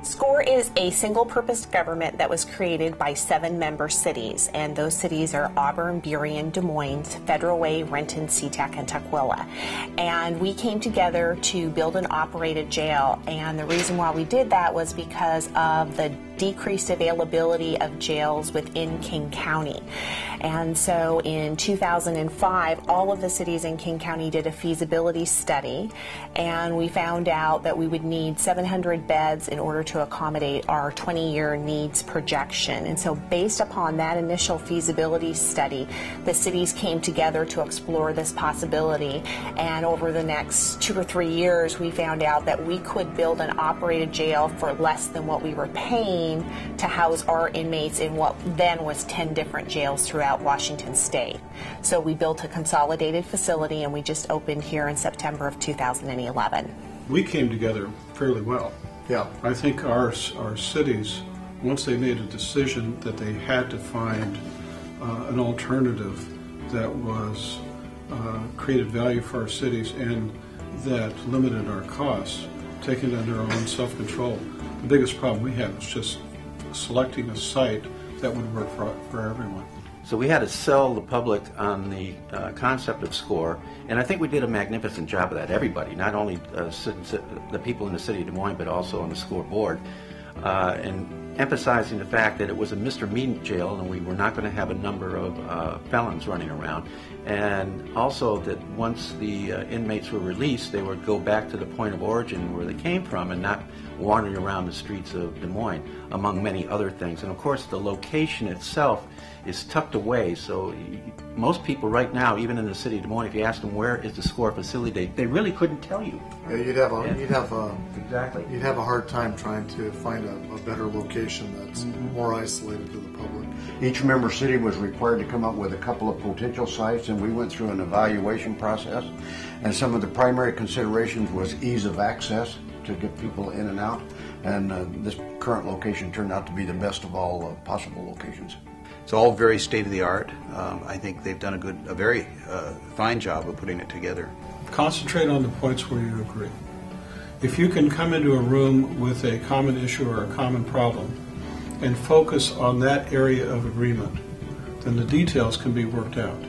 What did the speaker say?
SCORE is a single-purpose government that was created by 7 member cities, and those cities are Auburn, Burien, Des Moines, Federal Way, Renton, SeaTac, and Tukwila. And we came together to build and operate a jail, and the reason why we did that was because of the decreased availability of jails within King County. And so in 2005, all of the cities in King County did a feasibility study, and we found out that we would need 700 beds in order to accommodate our 20-year needs projection. And so based upon that initial feasibility study, the cities came together to explore this possibility, and over the next 2 or 3 years we found out that we could build and operate a jail for less than what we were paying to house our inmates in what then was 10 different jails throughout Washington State. So we built a consolidated facility, and we just opened here in September of 2011. We came together fairly well. Yeah. I think our cities, once they made a decision that they had to find an alternative that was created value for our cities and that limited our costs, taking it under our own self-control. The biggest problem we had was just selecting a site that would work for everyone. So we had to sell the public on the concept of SCORE, and I think we did a magnificent job of that. Everybody, not only the people in the city of Des Moines, but also on the SCORE board, and emphasizing the fact that it was a misdemeanor jail and we were not going to have a number of felons running around, and also that once the inmates were released, they would go back to the point of origin where they came from and not wandering around the streets of Des Moines, among many other things. And of course the location itself is tucked away, so most people right now, even in the city of Des Moines, if you ask them where is the SCORE facility, they really couldn't tell you. Yeah, you'd have a exactly. You'd have a hard time trying to find a better location that's more isolated to the public. Each member city was required to come up with a couple of potential sites, and we went through an evaluation process. And some of the primary considerations was ease of access to get people in and out. And this current location turned out to be the best of all possible locations. It's all very state-of-the-art. I think they've done a very fine job of putting it together. Concentrate on the points where you agree. If you can come into a room with a common issue or a common problem and focus on that area of agreement, then the details can be worked out.